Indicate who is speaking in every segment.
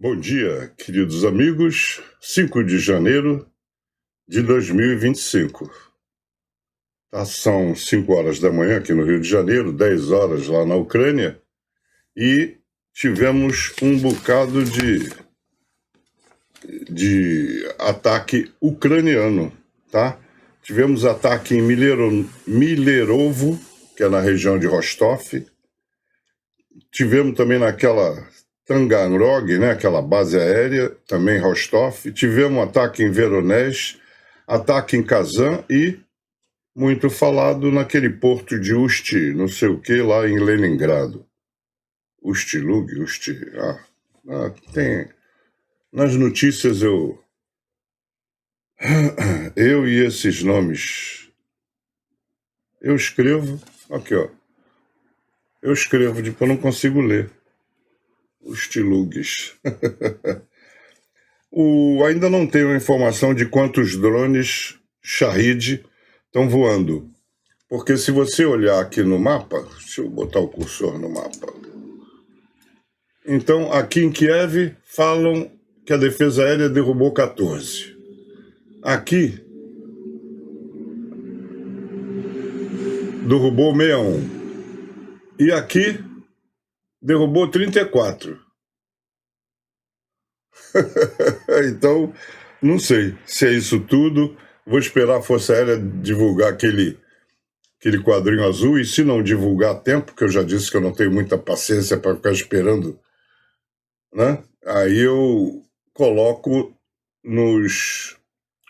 Speaker 1: Bom dia, queridos amigos. 5 de janeiro de 2025. Tá, são 5 horas da manhã aqui no Rio de Janeiro, 10 horas lá na Ucrânia, e tivemos um bocado de ataque ucraniano, tá? Tivemos ataque em Milerovo, que é na região de Rostov. Tivemos também naquela Taganrog, né, aquela base aérea, também Rostov. Tivemos um ataque em Voronezh, ataque em Kazan e muito falado naquele porto de Ust, não sei o que, lá em Leningrado. Ust-Lug, tem... Nas notícias eu e esses nomes, eu escrevo, aqui ó, eu escrevo, depois não consigo ler. Ust-Lugs. Ainda não tenho informação de quantos drones Shahid estão voando. Porque se você olhar aqui no mapa, deixa eu botar o cursor no mapa. Então, aqui em Kiev, falam que a defesa aérea derrubou 14. Aqui, derrubou 61. E aqui, derrubou 34. Então, não sei se é isso tudo. Vou esperar a Força Aérea divulgar aquele quadrinho azul, e se não divulgar a tempo, que eu já disse que eu não tenho muita paciência para ficar esperando, né? Aí eu coloco nos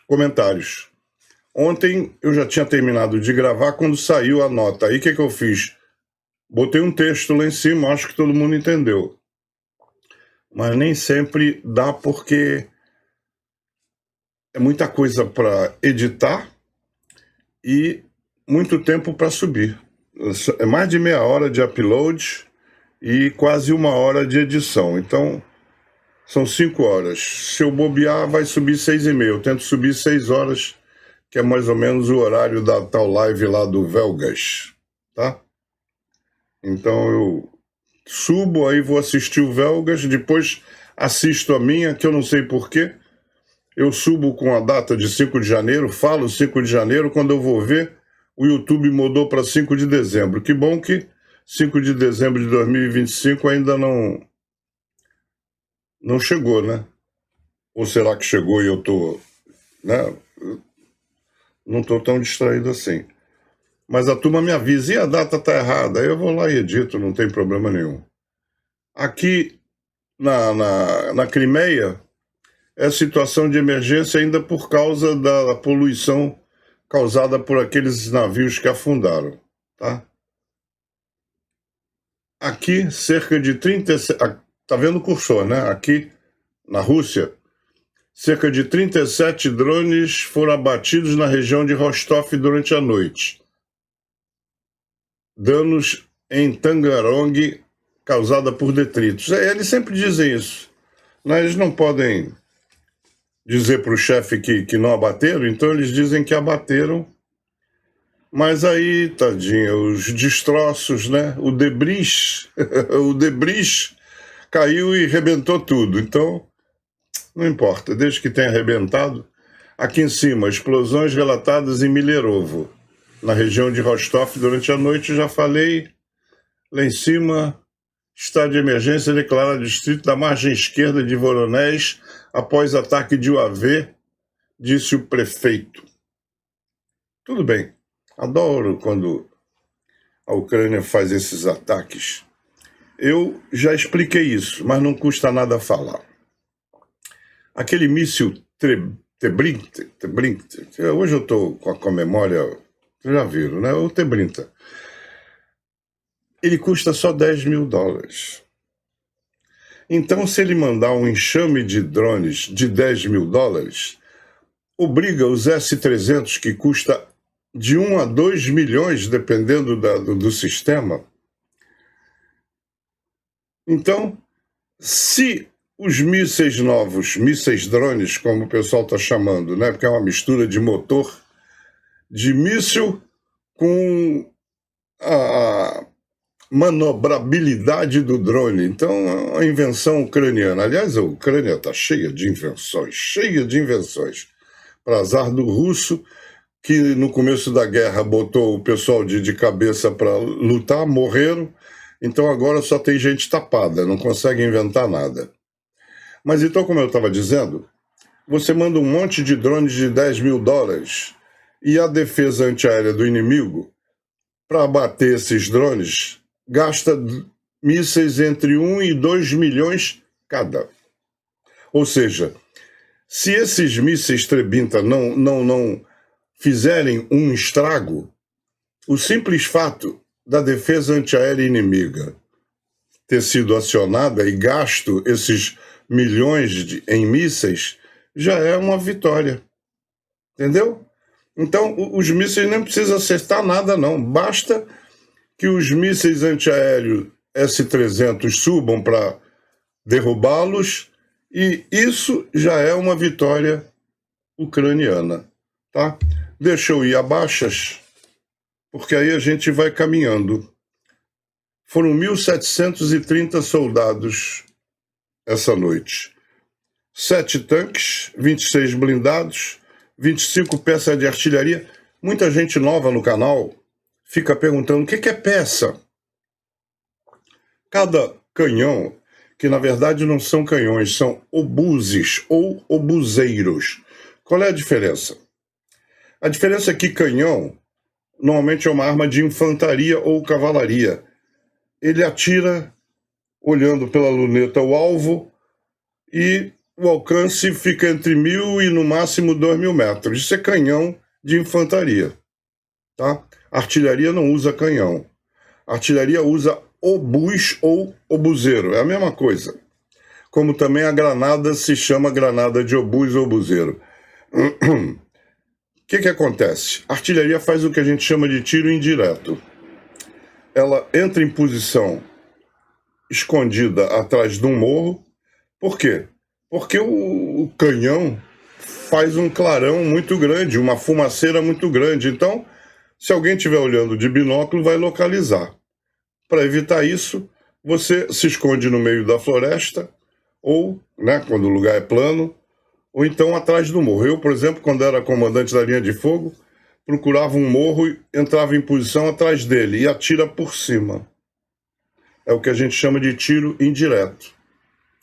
Speaker 1: comentários. Ontem eu já tinha terminado de gravar quando saiu a nota. Aí o que eu fiz? Botei um texto lá em cima, acho que todo mundo entendeu. Mas nem sempre dá, porque é muita coisa para editar e muito tempo para subir. É mais de meia hora de upload e quase 1 hora de edição. Então, são 5 horas. Se eu bobear, vai subir 6h30. Eu tento subir 6 horas, que é mais ou menos o horário da tal live lá do Velgas, tá? Então, eu subo, aí vou assistir o Velgas, depois assisto a minha, que eu não sei porquê. Eu subo com a data de 5 de janeiro, falo 5 de janeiro, quando eu vou ver, o YouTube mudou para 5 de dezembro. Que bom que 5 de dezembro de 2025 ainda não chegou, né? Ou será que chegou e eu tô, né? Não tô tão distraído assim. Mas a turma me avisa, e a data tá errada? Aí eu vou lá e edito, não tem problema nenhum. Aqui na Crimeia, é situação de emergência ainda por causa da poluição causada por aqueles navios que afundaram, tá? Aqui, cerca de 37... Tá vendo o cursor, né? Aqui, na Rússia, cerca de 37 drones foram abatidos na região de Rostov durante a noite. Danos em Taganrog causada por detritos. Eles sempre dizem isso. Eles não podem dizer para o chefe que não abateram, então eles dizem que abateram. Mas aí, tadinho, os destroços, né? O debris, o debris caiu e rebentou tudo. Então, não importa, desde que tenha arrebentado. Aqui em cima, explosões relatadas em Milerovo, na região de Rostov durante a noite, já falei. Lá em cima, estado de emergência declarado no distrito da margem esquerda de Voronezh após ataque de UAV, disse o prefeito. Tudo bem, adoro quando a Ucrânia faz esses ataques. Eu já expliquei isso, mas não custa nada falar. Aquele míssil Tebrinta, hoje eu estou com a memória, vocês já viram, né? O Tebrinta. Ele custa só $10 mil. Então, se ele mandar um enxame de drones de $10 mil, obriga os S-300, que custa de 1 a 2 milhões, dependendo do sistema. Então, se os mísseis novos, mísseis drones, como o pessoal está chamando, né, porque é uma mistura de motor de míssil com manobrabilidade do drone. Então, a invenção ucraniana. Aliás, a Ucrânia está cheia de invenções. Para azar do russo, que no começo da guerra botou o pessoal de cabeça para lutar, morreram, então agora só tem gente tapada, não consegue inventar nada. Mas então, como eu estava dizendo, você manda um monte de drones de $10 mil e a defesa antiaérea do inimigo, para abater esses drones, gasta mísseis entre 1 e 2 milhões cada. Ou seja, se esses mísseis Trebinka não fizerem um estrago, o simples fato da defesa antiaérea inimiga ter sido acionada e gasto esses milhões em mísseis já é uma vitória. Entendeu? Então, os mísseis nem precisam acertar nada, não. Basta que os mísseis antiaéreos S-300 subam para derrubá-los, e isso já é uma vitória ucraniana. Tá? Deixa eu ir a baixas, porque aí a gente vai caminhando. Foram 1.730 soldados essa noite. 7 tanques, 26 blindados, 25 peças de artilharia. Muita gente nova no canal fica perguntando o que é peça. Cada canhão, que na verdade não são canhões, são obuses ou obuseiros. Qual é a diferença? A diferença é que canhão normalmente é uma arma de infantaria ou cavalaria. Ele atira olhando pela luneta o alvo e o alcance fica entre 1.000 e no máximo 2.000 metros. Isso é canhão de infantaria. Tá? A artilharia não usa canhão. A artilharia usa obus ou obuseiro. É a mesma coisa. Como também a granada se chama granada de obus ou obuseiro. O que acontece? A artilharia faz o que a gente chama de tiro indireto. Ela entra em posição escondida atrás de um morro. Por quê? Porque o canhão faz um clarão muito grande, uma fumaceira muito grande. Então, se alguém estiver olhando de binóculo, vai localizar. Para evitar isso, você se esconde no meio da floresta, ou, quando o lugar é plano, ou então atrás do morro. Eu, por exemplo, quando era comandante da linha de fogo, procurava um morro e entrava em posição atrás dele e atira por cima. É o que a gente chama de tiro indireto.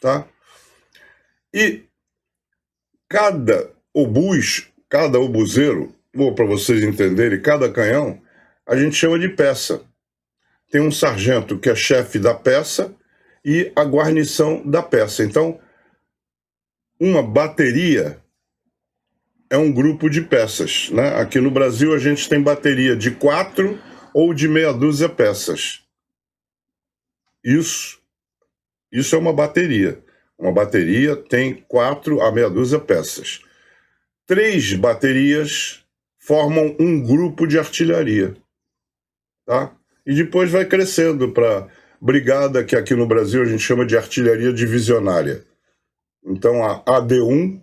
Speaker 1: Tá? E cada obus, cada obuseiro, ou para vocês entenderem, cada canhão, a gente chama de peça. Tem um sargento que é chefe da peça e a guarnição da peça. Então, uma bateria é um grupo de peças. Aqui no Brasil a gente tem bateria de 4 ou de meia dúzia peças. Isso é uma bateria. Uma bateria tem 4 a meia dúzia peças. 3 baterias formam um grupo de artilharia. Tá? E depois vai crescendo para brigada, que aqui no Brasil a gente chama de artilharia divisionária. Então a AD1,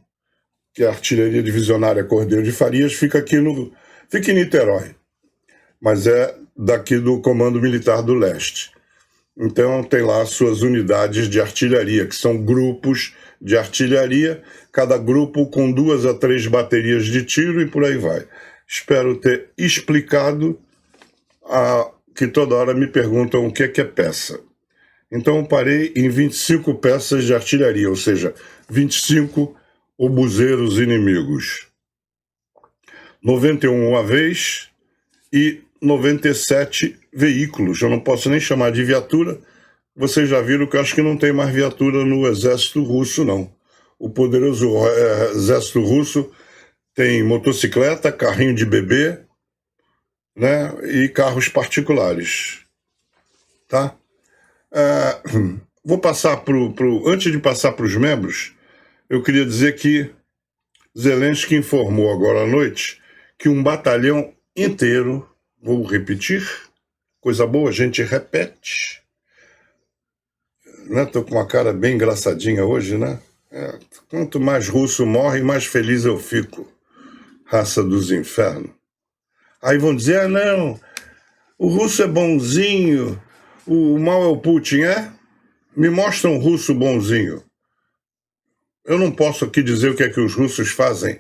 Speaker 1: que é a artilharia divisionária Cordeiro de Farias, fica em Niterói, mas é daqui do Comando Militar do Leste. Então tem lá as suas unidades de artilharia, que são grupos de artilharia, cada grupo com 2 a 3 baterias de tiro e por aí vai. Espero ter explicado, que toda hora me perguntam o que é peça. Então eu parei em 25 peças de artilharia, ou seja, 25 obuseiros inimigos. 91 uma vez e 97 veículos. Eu não posso nem chamar de viatura. Vocês já viram que eu acho que não tem mais viatura no exército russo, não. O poderoso exército russo tem motocicleta, carrinho de bebê, e carros particulares. Tá? Vou passar antes de passar para os membros, eu queria dizer que Zelensky informou agora à noite que um batalhão inteiro, vou repetir, coisa boa, a gente repete. Tô com uma cara bem engraçadinha hoje, né? Quanto mais russo morre, mais feliz eu fico. Raça dos infernos. Aí vão dizer, não, o russo é bonzinho, O mal é o Putin, é? Me mostra um russo bonzinho. Eu não posso aqui dizer o que é que os russos fazem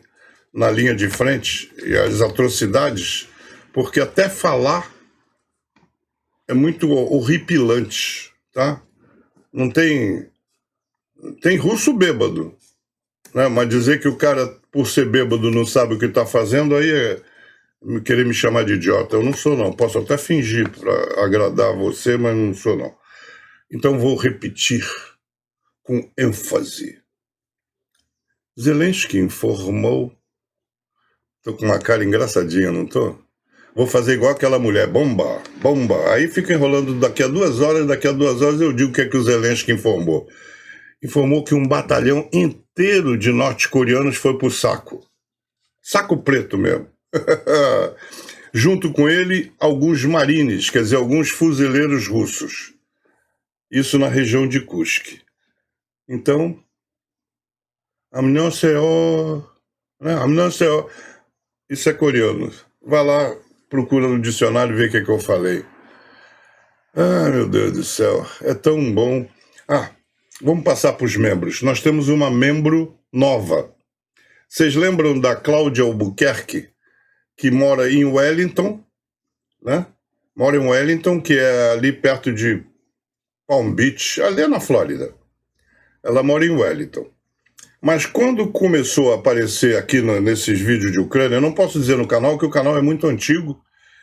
Speaker 1: na linha de frente e as atrocidades, porque até falar é muito horripilante, tá? Não tem... Tem russo bêbado, né? Mas dizer que o cara, por ser bêbado, não sabe o que está fazendo, aí é querer me chamar de idiota. Eu não sou, não. Posso até fingir para agradar você, mas não sou, não. Então vou repetir com ênfase. Zelensky informou... Tô com uma cara engraçadinha, não tô? Vou fazer igual aquela mulher, bomba, bomba. Aí fica enrolando daqui a 2 horas, daqui a 2 horas eu digo o que é que o Zelensky informou. Informou que um batalhão inteiro de norte-coreanos foi pro saco. Saco preto mesmo. Junto com ele, alguns marines, quer dizer, alguns fuzileiros russos. Isso na região de Kursk. Então, Amnioseó, né? Amnioseó, isso é coreano. Vai lá, procura no dicionário e vê o que é que eu falei. Ah, meu Deus do céu, é tão bom. Ah, vamos passar para os membros. Nós temos uma membro nova. Vocês lembram da Cláudia Albuquerque, que mora em Wellington, né? Mora em Wellington, que é ali perto de Palm Beach, ali na Flórida. Ela mora em Wellington. Mas quando começou a aparecer aqui nesses vídeos de Ucrânia, eu não posso dizer no canal que o canal é muito antigo,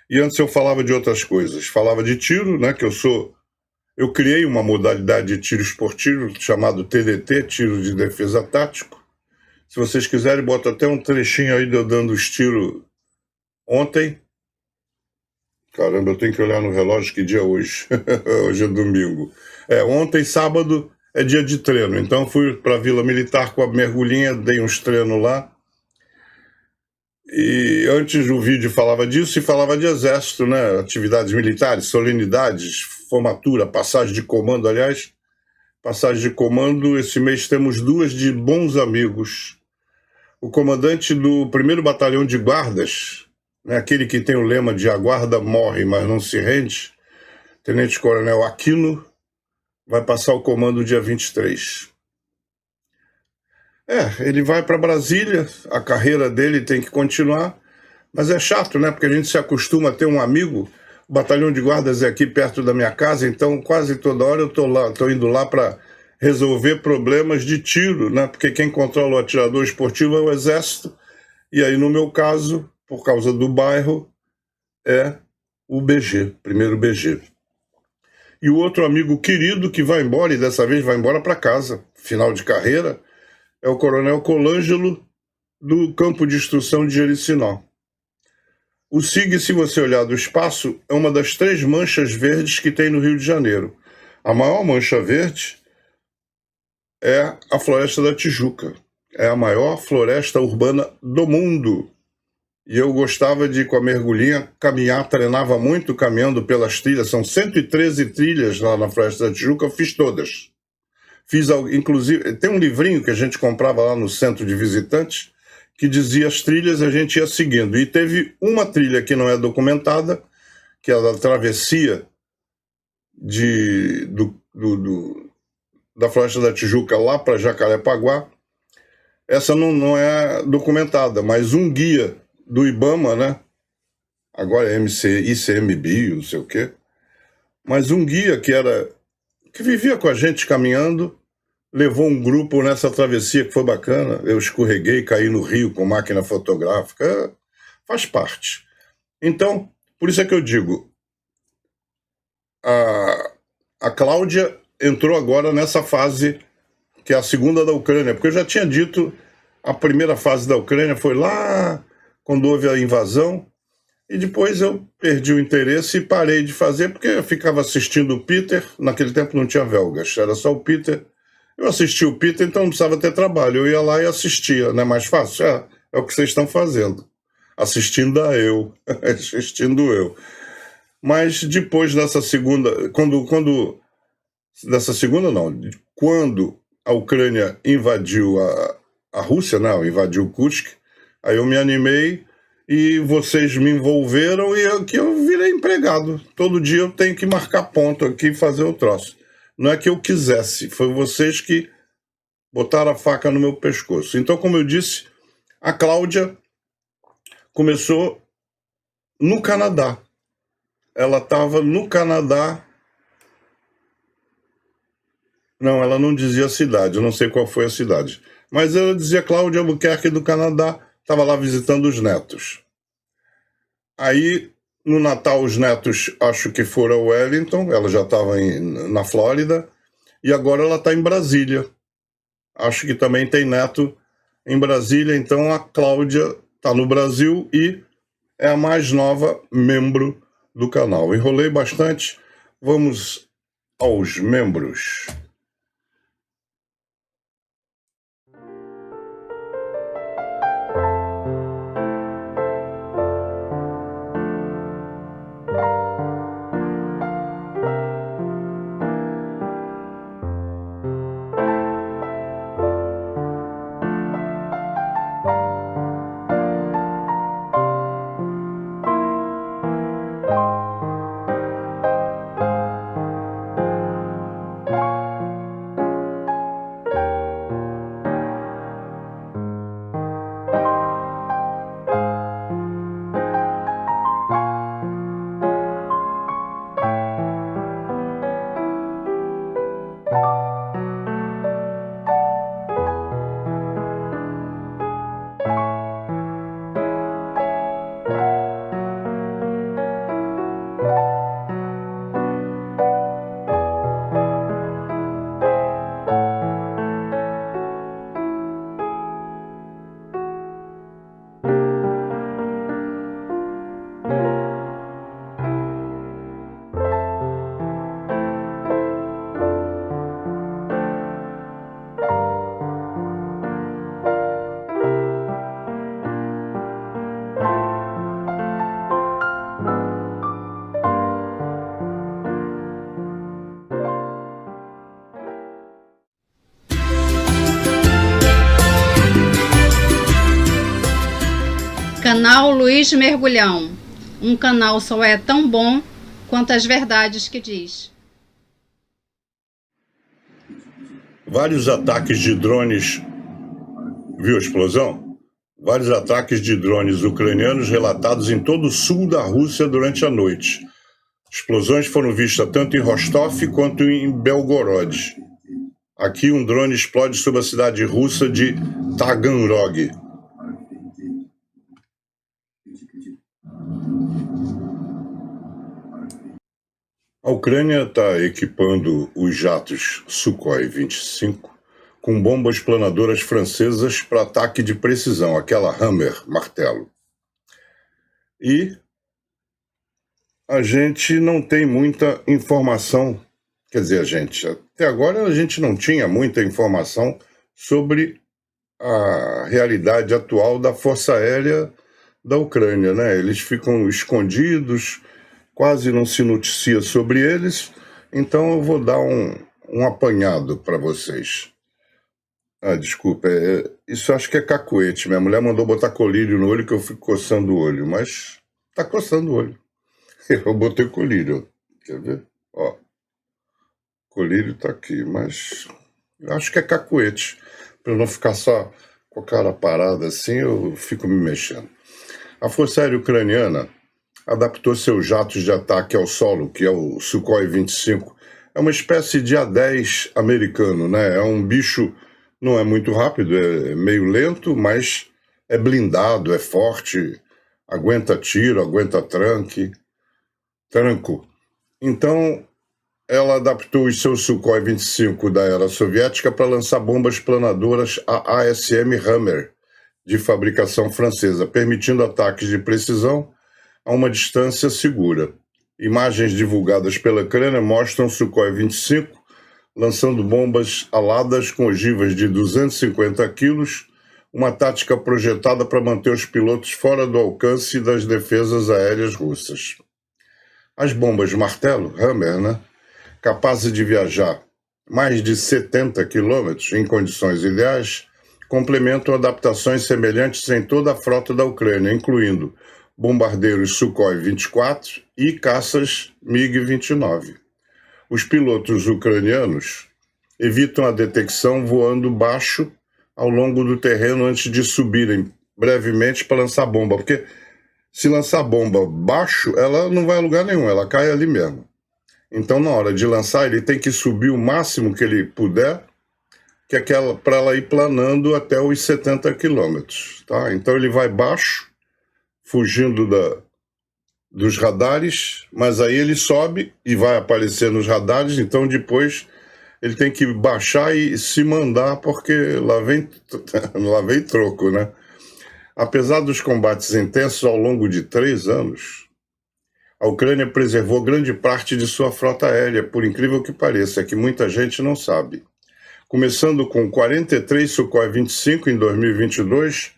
Speaker 1: e antes eu falava de outras coisas. Falava de tiro, né, que eu criei uma modalidade de tiro esportivo chamado TDT, Tiro de Defesa Tático. Se vocês quiserem, bota até um trechinho aí de eu dando os tiros ontem. Caramba, eu tenho que olhar no relógio que dia é hoje. Hoje é domingo. Ontem, sábado, é dia de treino. Então fui para a Vila Militar com a mergulhinha, dei uns treinos lá. E antes o vídeo falava disso e falava de exército, né? Atividades militares, solenidades, formatura, passagem de comando. Aliás, passagem de comando, esse mês temos 2 de bons amigos. O comandante do 1º Batalhão de Guardas, né? Aquele que tem o lema de a guarda morre, mas não se rende, Tenente Coronel Aquino, vai passar o comando dia 23. Ele vai para Brasília, a carreira dele tem que continuar, mas é chato, né? Porque a gente se acostuma a ter um amigo. O batalhão de guardas é aqui perto da minha casa, então quase toda hora eu estou indo lá para resolver problemas de tiro, né? Porque quem controla o atirador esportivo é o Exército, e aí no meu caso, por causa do bairro, é o BG, 1º BG. E o outro amigo querido que vai embora, e dessa vez vai embora para casa, final de carreira, é o Coronel Colangelo, do Campo de Instrução de Jericinó. O SIG, se você olhar do espaço, é uma das 3 manchas verdes que tem no Rio de Janeiro. A maior mancha verde é a Floresta da Tijuca. É a maior floresta urbana do mundo. E eu gostava de, com a mergulhinha, caminhar, treinava muito caminhando pelas trilhas. São 113 trilhas lá na Floresta da Tijuca, eu fiz todas. Fiz, inclusive, tem um livrinho que a gente comprava lá no centro de visitantes, que dizia as trilhas, a gente ia seguindo. E teve uma trilha que não é documentada, que é a da travessia da Floresta da Tijuca lá para Jacarepaguá. Essa não é documentada, mas um guia do IBAMA, né? Agora é ICMBio, não sei o quê. Mas um guia que vivia com a gente caminhando, levou um grupo nessa travessia que foi bacana. Eu escorreguei, caí no rio com máquina fotográfica. Faz parte. Então, por isso é que eu digo, a Cláudia entrou agora nessa fase, que é a segunda da Ucrânia, porque eu já tinha dito, a primeira fase da Ucrânia foi lá quando houve a invasão, e depois eu perdi o interesse e parei de fazer, porque eu ficava assistindo o Peter. Naquele tempo não tinha Velgas, era só o Peter. Eu assistia o Peter, então não precisava ter trabalho. Eu ia lá e assistia, não é mais fácil? É o que vocês estão fazendo. Assistindo assistindo eu. Mas depois dessa segunda, quando a Ucrânia invadiu a Rússia, né, invadiu Kursk, aí eu me animei e vocês me envolveram e aqui eu virei empregado. Todo dia eu tenho que marcar ponto aqui e fazer o troço. Não é que eu quisesse, foi vocês que botaram a faca no meu pescoço. Então, como eu disse, a Cláudia começou no Canadá. Ela estava no Canadá. Não, ela não dizia a cidade, eu não sei qual foi a cidade. Mas ela dizia Cláudia Albuquerque do Canadá, estava lá visitando os netos. Aí, no Natal, os netos acho que foram a Wellington, ela já estava na Flórida, e agora ela está em Brasília. Acho que também tem neto em Brasília, então a Cláudia está no Brasil e é a mais nova membro do canal. Enrolei bastante, vamos aos membros.
Speaker 2: Canal Luiz Mergulhão. Um canal só é tão bom quanto as verdades que diz.
Speaker 1: Vários ataques de drones. Viu a explosão? Vários ataques de drones ucranianos relatados em todo o sul da Rússia durante a noite. Explosões foram vistas tanto em Rostov quanto em Belgorod. Aqui um drone explode sobre a cidade russa de Taganrog. A Ucrânia está equipando os jatos Sukhoi 25 com bombas planadoras francesas para ataque de precisão, aquela Hammer, martelo. E a gente não tem muita informação, quer dizer, até agora a gente não tinha muita informação sobre a realidade atual da Força Aérea da Ucrânia, né? Eles ficam escondidos, quase não se noticia sobre eles, então eu vou dar um apanhado para vocês. Desculpa, isso acho que é cacuete. Minha mulher mandou botar colírio no olho que eu fico coçando o olho, mas tá coçando o olho. Eu botei colírio, quer ver? Ó, colírio tá aqui, mas eu acho que é cacuete. Para não ficar só com a cara parada assim, eu fico me mexendo. A Força Aérea Ucraniana adaptou seus jatos de ataque ao solo, que é o Sukhoi 25. É uma espécie de A-10 americano, né? É um bicho, não é muito rápido, é meio lento, mas é blindado, é forte, aguenta tiro, aguenta tranco. Então, ela adaptou os seus Sukhoi 25 da era soviética para lançar bombas planadoras ASM Hammer, de fabricação francesa, permitindo ataques de precisão a uma distância segura. Imagens divulgadas pela Ucrânia mostram Sukhoi 25 lançando bombas aladas com ogivas de 250 quilos, uma tática projetada para manter os pilotos fora do alcance das defesas aéreas russas. As bombas martelo, Hammer, né, capazes de viajar mais de 70 quilômetros em condições ideais, complementam adaptações semelhantes em toda a frota da Ucrânia, incluindo bombardeiros Sukhoi 24 e caças MiG-29. Os pilotos ucranianos evitam a detecção voando baixo ao longo do terreno antes de subirem brevemente para lançar bomba, porque se lançar bomba baixo, ela não vai a lugar nenhum, ela cai ali mesmo. Então, na hora de lançar, ele tem que subir o máximo que ele puder, que é para ela ir planando até os 70 quilômetros. Tá? Então, ele vai baixo, fugindo dos radares, mas aí ele sobe e vai aparecer nos radares, então depois ele tem que baixar e se mandar, porque lá vem troco, né? Apesar dos combates intensos ao longo de 3 anos, a Ucrânia preservou grande parte de sua frota aérea, por incrível que pareça, que muita gente não sabe. Começando com 43 Sukhoi 25 em 2022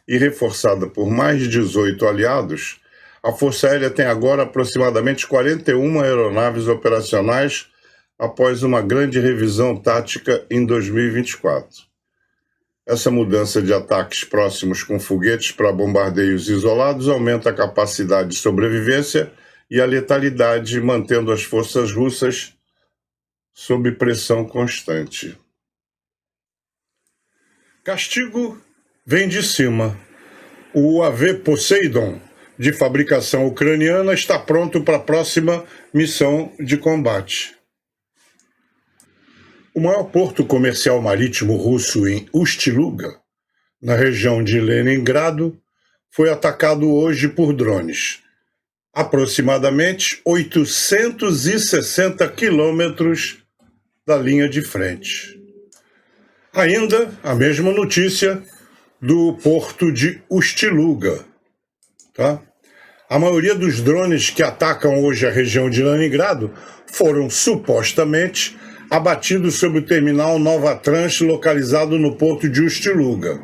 Speaker 1: e reforçada por mais de 18 aliados, a Força Aérea tem agora aproximadamente 41 aeronaves operacionais após uma grande revisão tática em 2024. Essa mudança de ataques próximos com foguetes para bombardeios isolados aumenta a capacidade de sobrevivência e a letalidade, mantendo as forças russas sob pressão constante. Castigo vem de cima. O UAV Poseidon, de fabricação ucraniana, está pronto para a próxima missão de combate. O maior porto comercial marítimo russo em Ust-Luga, na região de Leningrado, foi atacado hoje por drones, aproximadamente 860 quilômetros da linha de frente. Ainda a mesma notícia do porto de Ust-Luga. Tá? A maioria dos drones que atacam hoje a região de Leningrado foram supostamente abatidos sobre o terminal Novatrans localizado no porto de Ust-Luga.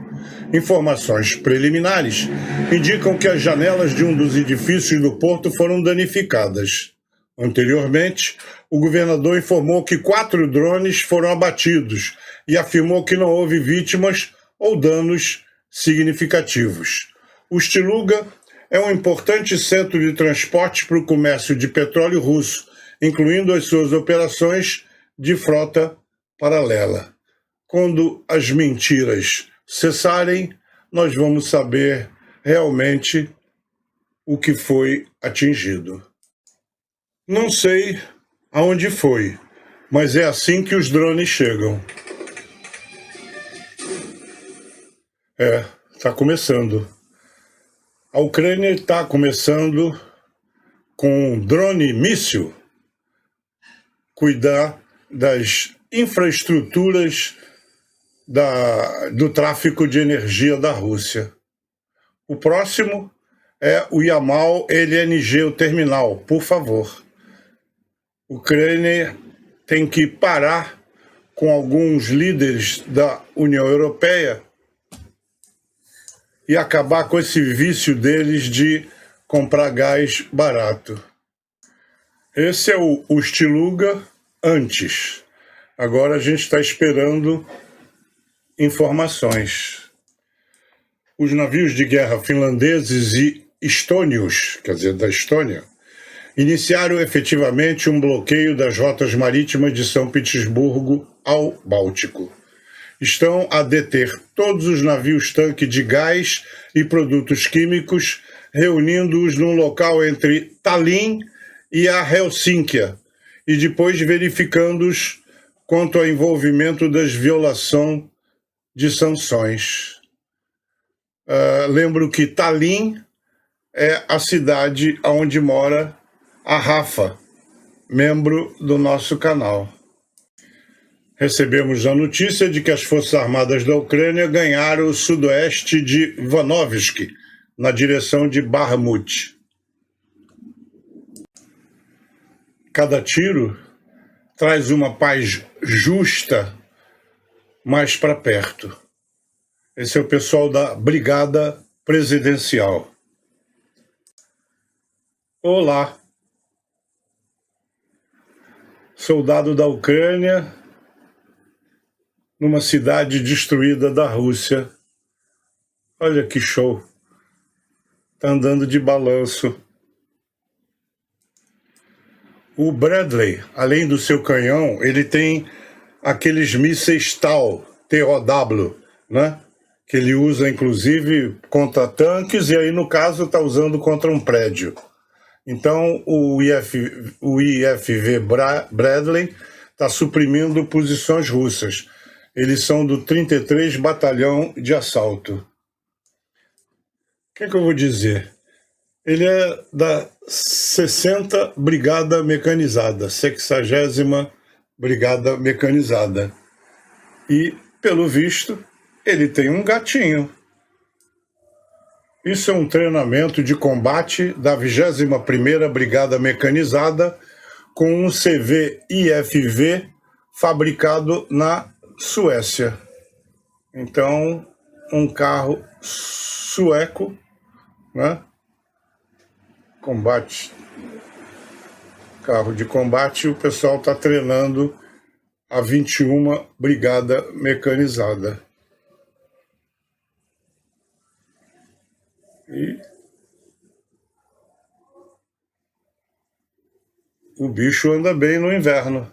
Speaker 1: Informações preliminares indicam que as janelas de um dos edifícios do porto foram danificadas. Anteriormente, o governador informou que 4 drones foram abatidos e afirmou que não houve vítimas ou danos significativos. Ust-Luga é um importante centro de transporte para o comércio de petróleo russo, incluindo as suas operações de frota paralela. Quando as mentiras cessarem, nós vamos saber realmente o que foi atingido. Não sei aonde foi, mas é assim que os drones chegam. Está começando. A Ucrânia está começando com drone míssil cuidar das infraestruturas do tráfico de energia da Rússia. O próximo é o Yamal LNG, o terminal, por favor. A Ucrânia tem que parar com alguns líderes da União Europeia e acabar com esse vício deles de comprar gás barato. Esse é o Ust-Luga antes. Agora a gente está esperando informações. Os navios de guerra finlandeses e estônios, quer dizer, da Estônia, iniciaram efetivamente um bloqueio das rotas marítimas de São Petersburgo ao Báltico. Estão a deter todos os navios-tanque de gás e produtos químicos, reunindo-os num local entre Tallinn e a Helsínquia, e depois verificando-os quanto ao envolvimento das violações de sanções. Lembro que Tallinn é a cidade onde mora a Rafa, membro do nosso canal. Recebemos a notícia de que as Forças Armadas da Ucrânia ganharam o sudoeste de Ivanovsk, na direção de Bakhmut. Cada tiro traz uma paz justa mais para perto. Esse é o pessoal da Brigada Presidencial. Olá. Soldado da Ucrânia numa cidade destruída da Rússia. Olha que show! Está andando de balanço. O Bradley, além do seu canhão, ele tem aqueles mísseis TOW, TOW, né? Que ele usa, inclusive, contra tanques, e aí, no caso, está usando contra um prédio. Então, o IFV Bradley está suprimindo posições russas. Eles são do 33 Batalhão de Assalto. O que é que eu vou dizer? Ele é da 60 Brigada Mecanizada, 60ª Brigada Mecanizada. E, pelo visto, ele tem um gatinho. Isso é um treinamento de combate da 21ª Brigada Mecanizada com um CV-IFV fabricado na Suécia. Então, um carro sueco, né? Combate, carro de combate, o pessoal está treinando a 21ª Brigada Mecanizada. E o bicho anda bem no inverno,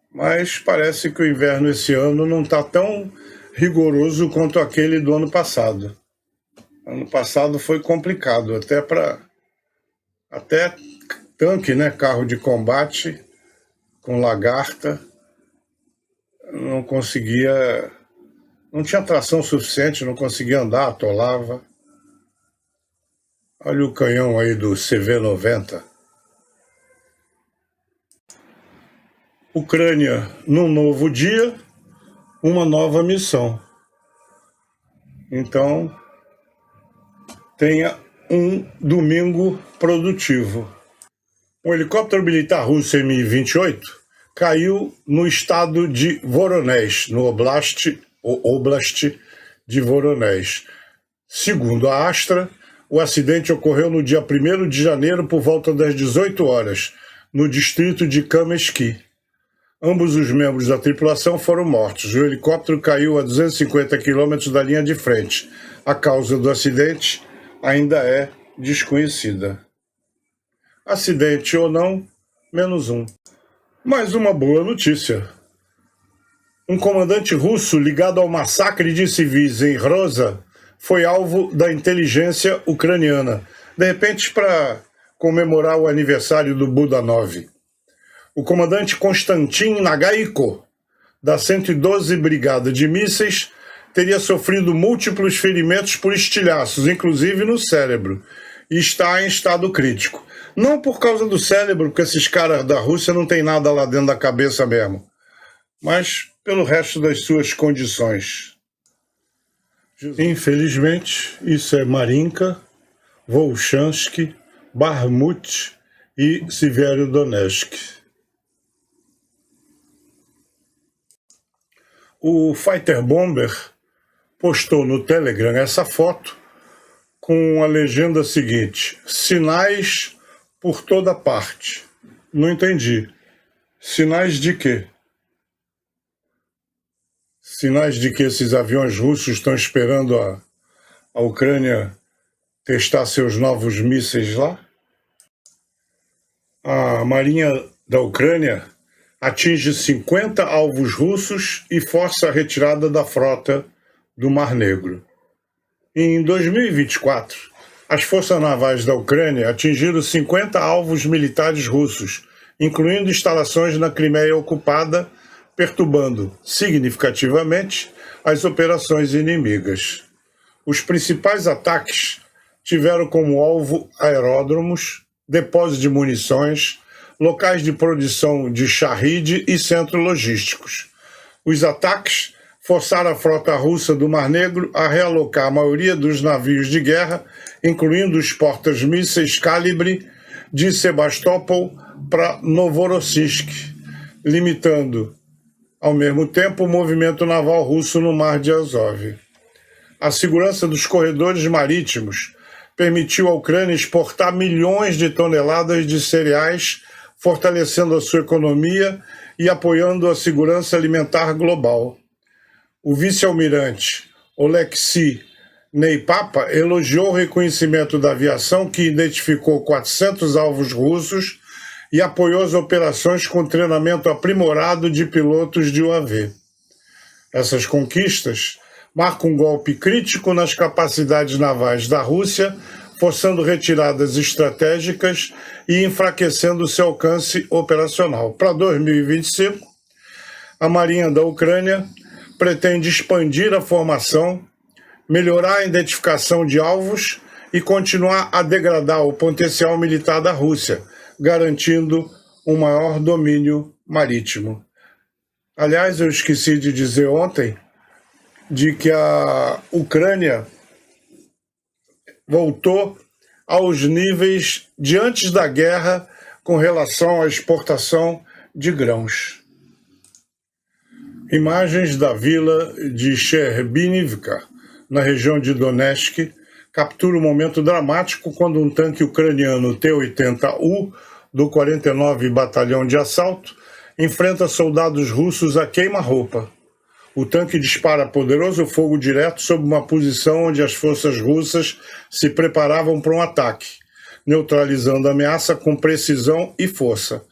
Speaker 1: mas parece que o inverno esse ano não está tão rigoroso quanto aquele do ano passado. Ano passado foi complicado, até tanque, né, carro de combate com lagarta, não tinha tração suficiente, não conseguia andar, atolava. Olha o canhão aí do CV-90. Ucrânia, num novo dia, uma nova missão. Então, tenha um domingo produtivo. Um helicóptero militar russo Mi-28 caiu no estado de Voronezh, no Oblast de Voronezh. Segundo a Astra, o acidente ocorreu no dia 1º de janeiro por volta das 18 horas, no distrito de Kamensky. Ambos os membros da tripulação foram mortos. O helicóptero caiu a 250 quilômetros da linha de frente. A causa do acidente ainda é desconhecida. Acidente ou não, -1. Mais uma boa notícia. Um comandante russo ligado ao massacre de civis em Rosa foi alvo da inteligência ucraniana, de repente para comemorar o aniversário do Budanov. O comandante Konstantin Nagaiko, da 112 Brigada de Mísseis, teria sofrido múltiplos ferimentos por estilhaços, inclusive no cérebro, e está em estado crítico. Não por causa do cérebro, porque esses caras da Rússia não tem nada lá dentro da cabeça mesmo, mas pelo resto das suas condições. Infelizmente, isso é Marinka, Volchansk, Bakhmut e Severodonetsk. O Fighter Bomber postou no Telegram essa foto com a legenda seguinte: sinais por toda parte. Não entendi. Sinais de quê? Sinais de que esses aviões russos estão esperando a Ucrânia testar seus novos mísseis lá? A Marinha da Ucrânia atinge 50 alvos russos e força a retirada da frota do Mar Negro. Em 2024, as forças navais da Ucrânia atingiram 50 alvos militares russos, incluindo instalações na Crimeia ocupada, perturbando significativamente as operações inimigas. Os principais ataques tiveram como alvo aeródromos, depósitos de munições, locais de produção de Shahid e centros logísticos. Os ataques forçaram a frota russa do Mar Negro a realocar a maioria dos navios de guerra, incluindo os portas-mísseis Calibre de Sebastopol para Novorossiysk, limitando, ao mesmo tempo, o movimento naval russo no Mar de Azov. A segurança dos corredores marítimos permitiu à Ucrânia exportar milhões de toneladas de cereais, fortalecendo a sua economia e apoiando a segurança alimentar global. O vice-almirante Oleksiy Neipapa elogiou o reconhecimento da aviação, que identificou 400 alvos russos e apoiou as operações com treinamento aprimorado de pilotos de UAV. Essas conquistas marcam um golpe crítico nas capacidades navais da Rússia, forçando retiradas estratégicas e enfraquecendo seu alcance operacional. Para 2025, a Marinha da Ucrânia pretende expandir a formação, melhorar a identificação de alvos e continuar a degradar o potencial militar da Rússia, garantindo um maior domínio marítimo. Aliás, eu esqueci de dizer ontem de que a Ucrânia voltou aos níveis de antes da guerra com relação à exportação de grãos. Imagens da vila de Sherbinivka, na região de Donetsk, captura um momento dramático quando um tanque ucraniano T-80U do 49 Batalhão de Assalto enfrenta soldados russos a queima-roupa. O tanque dispara poderoso fogo direto sobre uma posição onde as forças russas se preparavam para um ataque, neutralizando a ameaça com precisão e força.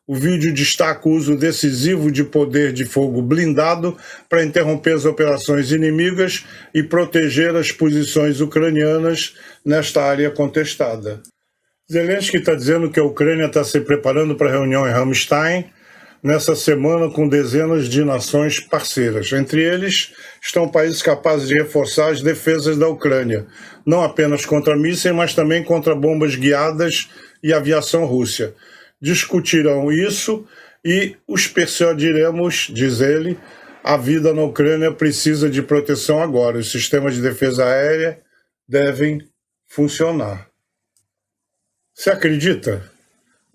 Speaker 1: O vídeo destaca o uso decisivo de poder de fogo blindado para interromper as operações inimigas e proteger as posições ucranianas nesta área contestada. Zelensky está dizendo que a Ucrânia está se preparando para a reunião em Ramstein nessa semana com dezenas de nações parceiras. Entre eles estão países capazes de reforçar as defesas da Ucrânia, não apenas contra mísseis, mas também contra bombas guiadas e aviação russa. Discutirão isso e os persuadiremos, diz ele, a vida na Ucrânia precisa de proteção agora. Os sistemas de defesa aérea devem funcionar. Você acredita?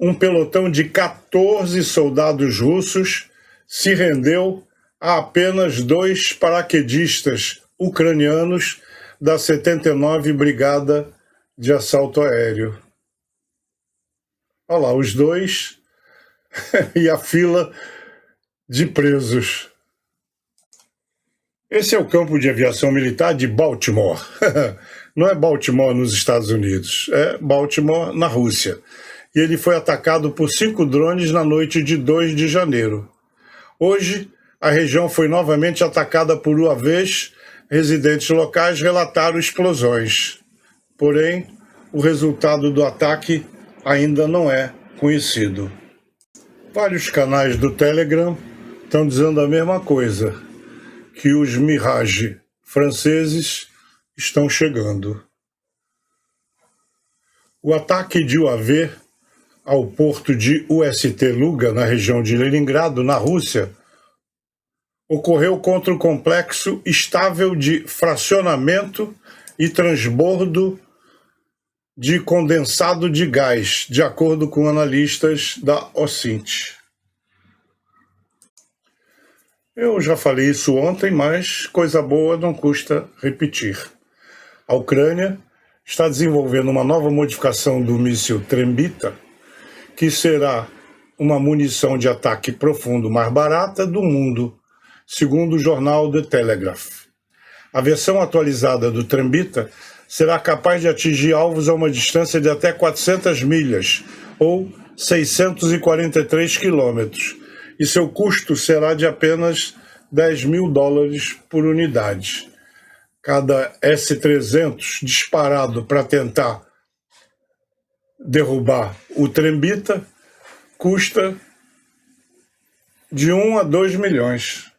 Speaker 1: Um pelotão de 14 soldados russos se rendeu a apenas 2 paraquedistas ucranianos da 79 Brigada de Assalto Aéreo. Olha lá, os 2 e a fila de presos. Esse é o campo de aviação militar de Baltimore. Não é Baltimore nos Estados Unidos, é Baltimore na Rússia. E ele foi atacado por 5 drones na noite de 2 de janeiro. Hoje, a região foi novamente atacada por UAVs. Residentes locais relataram explosões. Porém, o resultado do ataque ainda não é conhecido. Vários canais do Telegram estão dizendo a mesma coisa, que os Mirage franceses estão chegando. O ataque de UAV ao porto de UST Luga, na região de Leningrado, na Rússia, ocorreu contra o complexo estável de fracionamento e transbordo de condensado de gás, de acordo com analistas da OSINT. Eu já falei isso ontem, mas coisa boa não custa repetir. A Ucrânia está desenvolvendo uma nova modificação do míssil Trembita, que será uma munição de ataque profundo mais barata do mundo, segundo o jornal The Telegraph. A versão atualizada do Trembita será capaz de atingir alvos a uma distância de até 400 milhas, ou 643 quilômetros, e seu custo será de apenas $10.000 por unidade. Cada S-300 disparado para tentar derrubar o Trembita custa de 1 a 2 milhões.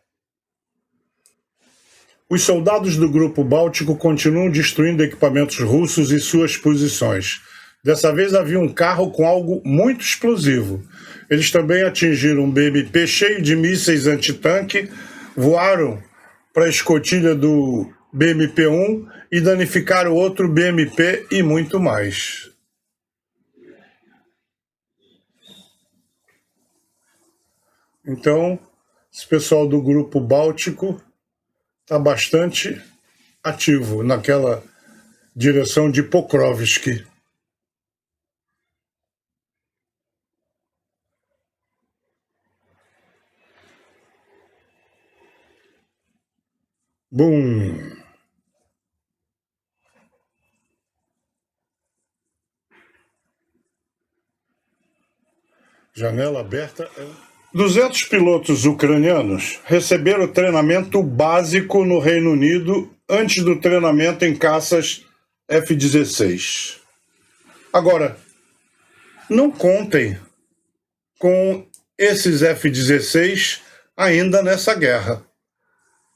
Speaker 1: Os soldados do Grupo Báltico continuam destruindo equipamentos russos e suas posições. Dessa vez havia um carro com algo muito explosivo. Eles também atingiram um BMP cheio de mísseis antitanque, voaram para a escotilha do BMP-1 e danificaram outro BMP e muito mais. Então, esse pessoal do Grupo Báltico está bastante ativo naquela direção de Pokrovsk. Bum! Janela aberta. 200 pilotos ucranianos receberam treinamento básico no Reino Unido antes do treinamento em caças F-16. Agora, não contem com esses F-16 ainda nessa guerra.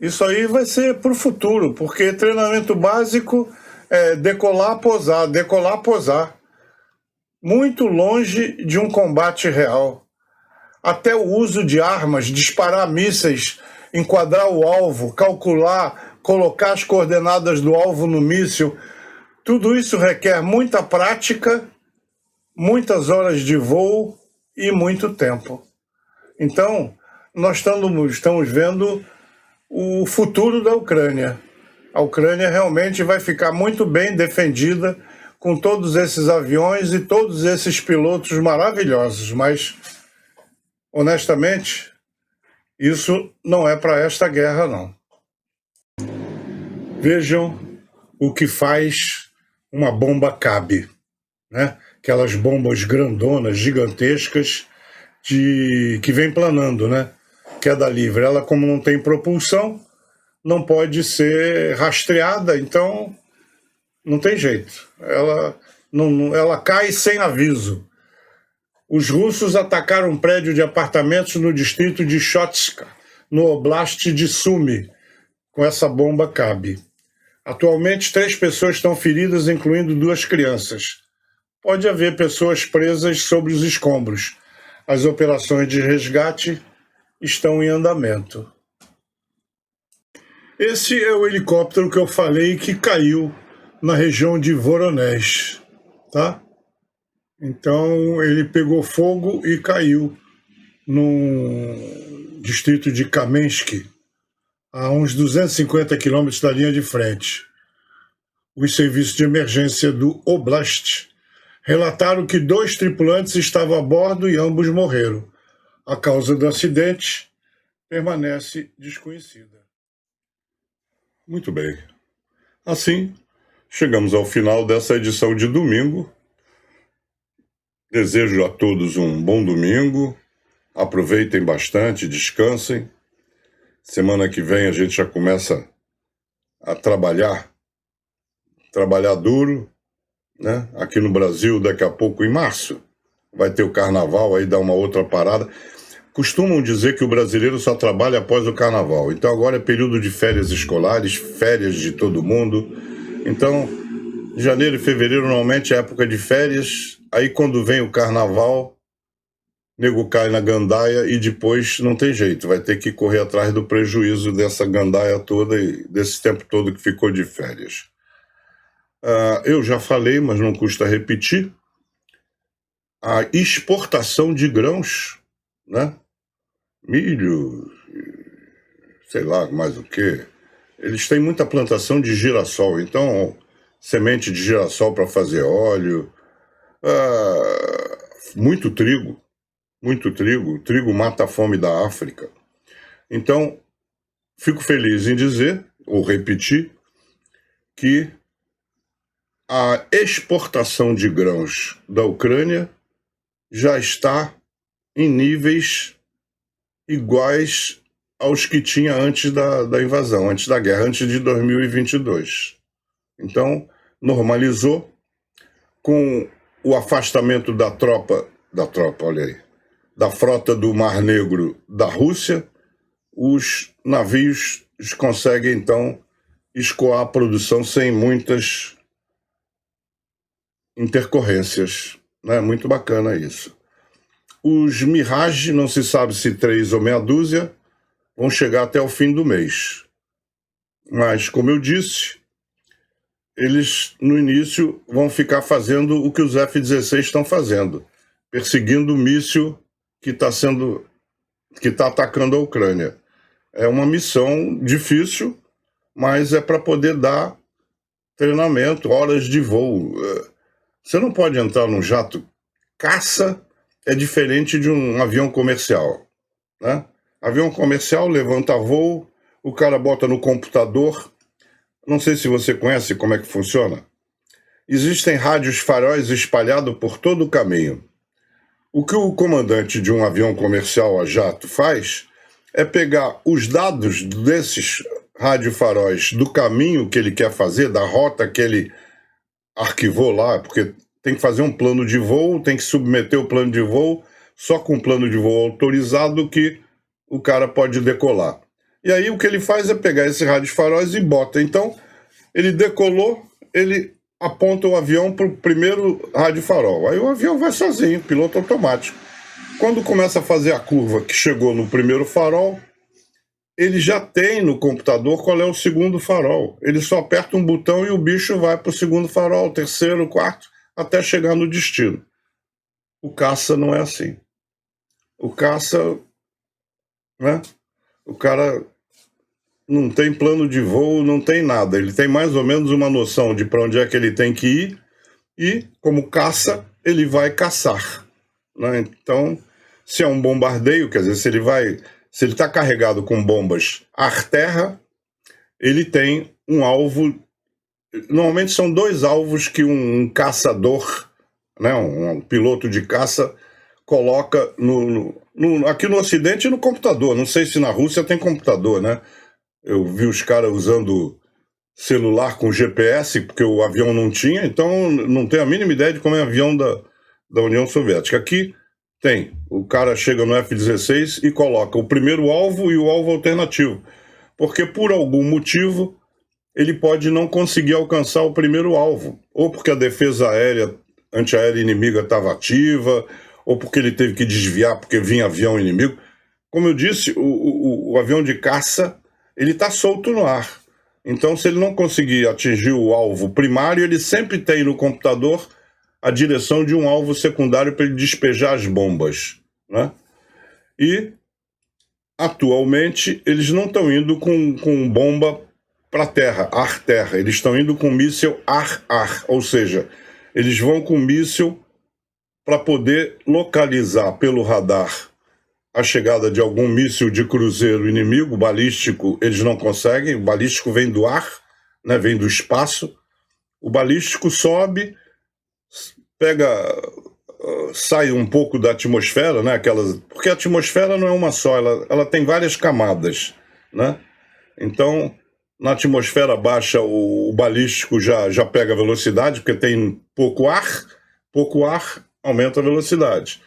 Speaker 1: Isso aí vai ser para o futuro, porque treinamento básico é decolar, posar. Muito longe de um combate real. Até o uso de armas, disparar mísseis, enquadrar o alvo, calcular, colocar as coordenadas do alvo no míssil, tudo isso requer muita prática, muitas horas de voo e muito tempo. Então, nós estamos vendo o futuro da Ucrânia. A Ucrânia realmente vai ficar muito bem defendida com todos esses aviões e todos esses pilotos maravilhosos, mas, honestamente, isso não é para esta guerra, não. Vejam o que faz uma bomba cabe, né? Aquelas bombas grandonas, gigantescas, que vem planando, né? Queda livre. Ela, como não tem propulsão, não pode ser rastreada, então não tem jeito. Ela cai sem aviso. Os russos atacaram um prédio de apartamentos no distrito de Shotska, no oblast de Sumy, com essa bomba cabe. Atualmente, 3 pessoas estão feridas, incluindo 2 crianças. Pode haver pessoas presas sobre os escombros. As operações de resgate estão em andamento. Esse é o helicóptero que eu falei que caiu na região de Voronezh, tá? Então, ele pegou fogo e caiu no distrito de Kamensk, a uns 250 quilômetros da linha de frente. Os serviços de emergência do Oblast relataram que 2 tripulantes estavam a bordo e ambos morreram. A causa do acidente permanece desconhecida. Muito bem. Assim, chegamos ao final dessa edição de domingo. Desejo a todos um bom domingo. Aproveitem bastante, descansem. Semana que vem a gente já começa a trabalhar duro, né? Aqui no Brasil, daqui a pouco, em março, vai ter o carnaval, aí dá uma outra parada. Costumam dizer que o brasileiro só trabalha após o carnaval. Então agora é período de férias escolares, férias de todo mundo. Então, janeiro e fevereiro normalmente é época de férias. Aí quando vem o carnaval, nego cai na gandaia e depois não tem jeito. Vai ter que correr atrás do prejuízo dessa gandaia toda e desse tempo todo que ficou de férias. Eu já falei, mas não custa repetir. A exportação de grãos, né? Milho, sei lá mais o que. Eles têm muita plantação de girassol, então semente de girassol para fazer óleo, muito trigo. O trigo mata a fome da África. Então, fico feliz em dizer, ou repetir, que a exportação de grãos da Ucrânia já está em níveis iguais aos que tinha antes da invasão, antes da guerra, antes de 2022. Então, normalizou com o afastamento da frota do Mar Negro da Rússia. Os navios conseguem, então, escoar a produção sem muitas intercorrências, né? Muito bacana isso. Os Mirage, não se sabe se 3 ou meia dúzia, vão chegar até o fim do mês. Mas, como eu disse, eles, no início, vão ficar fazendo o que os F-16 estão fazendo, perseguindo o míssil que está atacando a Ucrânia. É uma missão difícil, mas é para poder dar treinamento, horas de voo. Você não pode entrar num jato caça, é diferente de um avião comercial, né? Avião comercial levanta voo, o cara bota no computador. Não sei se você conhece como é que funciona. Existem rádios faróis espalhados por todo o caminho. O que o comandante de um avião comercial a jato faz é pegar os dados desses radiofaróis do caminho que ele quer fazer, da rota que ele arquivou lá, porque tem que fazer um plano de voo, tem que submeter o plano de voo, só com o plano de voo autorizado que o cara pode decolar. E aí o que ele faz é pegar esses radiofaróis e bota. Então, ele decolou, ele aponta o avião para o primeiro radiofarol. Aí o avião vai sozinho, piloto automático. Quando começa a fazer a curva que chegou no primeiro farol, ele já tem no computador qual é o segundo farol. Ele só aperta um botão e o bicho vai para o segundo farol, terceiro, quarto, até chegar no destino. O caça não é assim. O caça, né? O cara não tem plano de voo, não tem nada. Ele tem mais ou menos uma noção de para onde é que ele tem que ir e, como caça, ele vai caçar, né? Então, se é um bombardeio, quer dizer, se ele está carregado com bombas ar-terra, ele tem um alvo. Normalmente são dois alvos que um caçador, né, um piloto de caça, coloca aqui no Ocidente e no computador. Não sei se na Rússia tem computador, né? Eu vi os caras usando celular com GPS, porque o avião não tinha, então não tenho a mínima ideia de como é o avião da União Soviética. Aqui tem. O cara chega no F-16 e coloca o primeiro alvo e o alvo alternativo. Porque por algum motivo ele pode não conseguir alcançar o primeiro alvo. Ou porque a defesa antiaérea inimiga estava ativa, ou porque ele teve que desviar porque vinha avião inimigo. Como eu disse, o avião de caça, ele está solto no ar. Então, se ele não conseguir atingir o alvo primário, ele sempre tem no computador a direção de um alvo secundário para ele despejar as bombas, né? E, atualmente, eles não estão indo com bomba para terra, ar-terra. Eles estão indo com míssil ar-ar, ou seja, eles vão com míssil para poder localizar pelo radar a chegada de algum míssil de cruzeiro inimigo. Balístico eles não conseguem, o balístico vem do ar, né, vem do espaço. O balístico sobe, sai um pouco da atmosfera, né, porque a atmosfera não é uma só, ela tem várias camadas, né? Então, na atmosfera baixa, o balístico já pega velocidade, porque tem pouco ar aumenta a velocidade.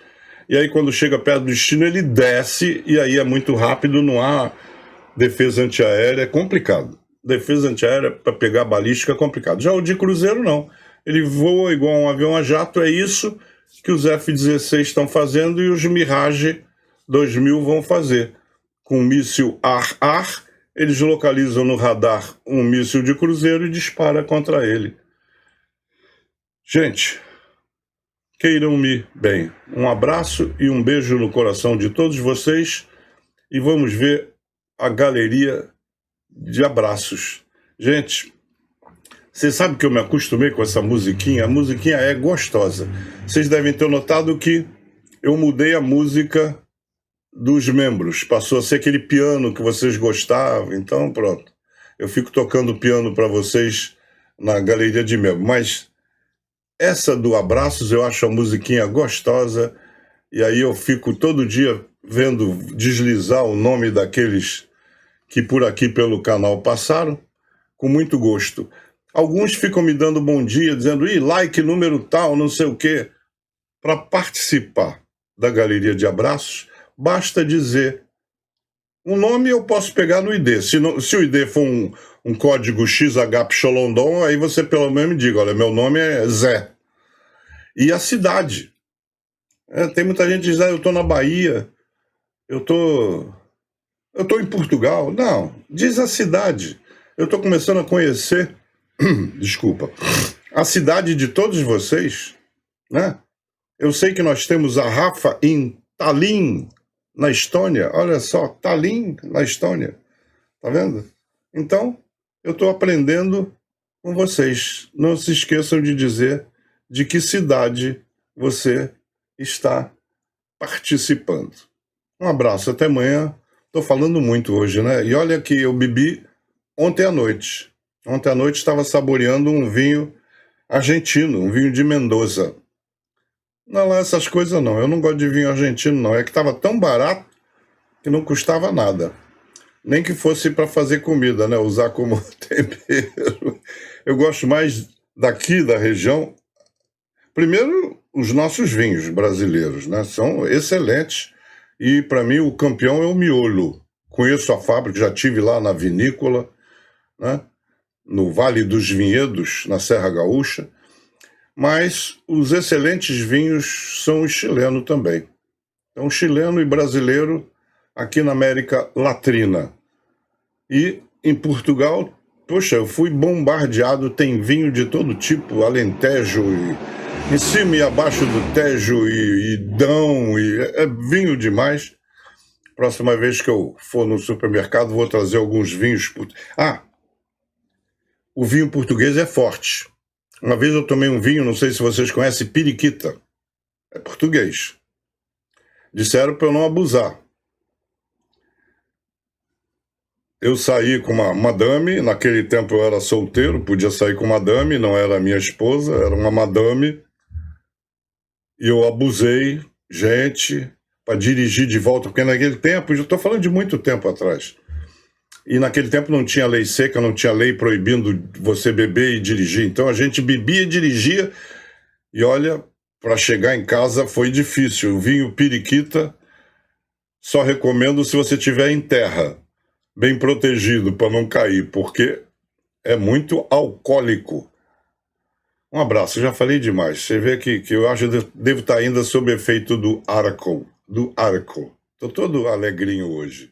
Speaker 1: E aí, quando chega perto do destino, ele desce, e aí é muito rápido, não há defesa antiaérea, é complicado. Defesa antiaérea para pegar balística é complicado. Já o de cruzeiro, não. Ele voa igual um avião a jato, é isso que os F-16 estão fazendo e os Mirage 2000 vão fazer. Com míssil ar-ar, eles localizam no radar um míssil de cruzeiro e dispara contra ele. Gente, queiram-me bem. Um abraço e um beijo no coração de todos vocês e vamos ver a galeria de abraços. Gente, vocês sabem que eu me acostumei com essa musiquinha? A musiquinha é gostosa. Vocês devem ter notado que eu mudei a música dos membros. Passou a ser aquele piano que vocês gostavam. Então, pronto. Eu fico tocando piano para vocês na galeria de membros. Mas essa do Abraços eu acho a musiquinha gostosa. E aí eu fico todo dia vendo deslizar o nome daqueles que por aqui pelo canal passaram, com muito gosto. Alguns ficam me dando bom dia, dizendo, like número tal, não sei o quê. Para participar da galeria de abraços, basta dizer um nome. Eu posso pegar no ID. Se o ID for um código XHPXolondon, aí você pelo menos me diga, olha, meu nome é Zé. E a cidade. Tem muita gente que diz, eu estou na Bahia, eu tô em Portugal. Não, diz a cidade. Eu estou começando a conhecer, desculpa, a cidade de todos vocês, né? Eu sei que nós temos a Rafa em Tallinn, na Estônia. Olha só, Tallinn, na Estônia. Tá vendo? Então, eu estou aprendendo com vocês. Não se esqueçam de dizer de que cidade você está participando. Um abraço, até amanhã. Tô falando muito hoje, né? E olha que eu bebi ontem à noite. Ontem à noite estava saboreando um vinho argentino, um vinho de Mendoza. Não, essas coisas não. Eu não gosto de vinho argentino, não. É que estava tão barato que não custava nada. Nem que fosse para fazer comida, né? Usar como tempero. Eu gosto mais daqui da região. Primeiro, os nossos vinhos brasileiros, né? São excelentes. E para mim o campeão é o Miolo. Conheço a fábrica, já tive lá na vinícola, né? No Vale dos Vinhedos, na Serra Gaúcha. Mas os excelentes vinhos são os chilenos também. Então, chileno e brasileiro aqui na América Latina. E em Portugal, poxa, eu fui bombardeado, tem vinho de todo tipo, Alentejo, e em cima e abaixo do Tejo, e Dão, e é vinho demais. Próxima vez que eu for no supermercado, vou trazer alguns vinhos. O vinho português é forte. Uma vez eu tomei um vinho, não sei se vocês conhecem, Periquita. É português. Disseram para eu não abusar. Eu saí com uma madame, naquele tempo eu era solteiro, podia sair com madame, não era minha esposa, era uma madame. E eu abusei, gente, para dirigir de volta, porque naquele tempo, já estou falando de muito tempo atrás, e naquele tempo não tinha lei seca, não tinha lei proibindo você beber e dirigir. Então a gente bebia e dirigia, e olha, para chegar em casa foi difícil. O vinho Periquita só recomendo se você estiver em terra, bem protegido para não cair, porque é muito alcoólico. Um abraço, já falei demais. Você vê que eu acho que devo estar ainda sob efeito do álcool. Estou todo alegrinho hoje.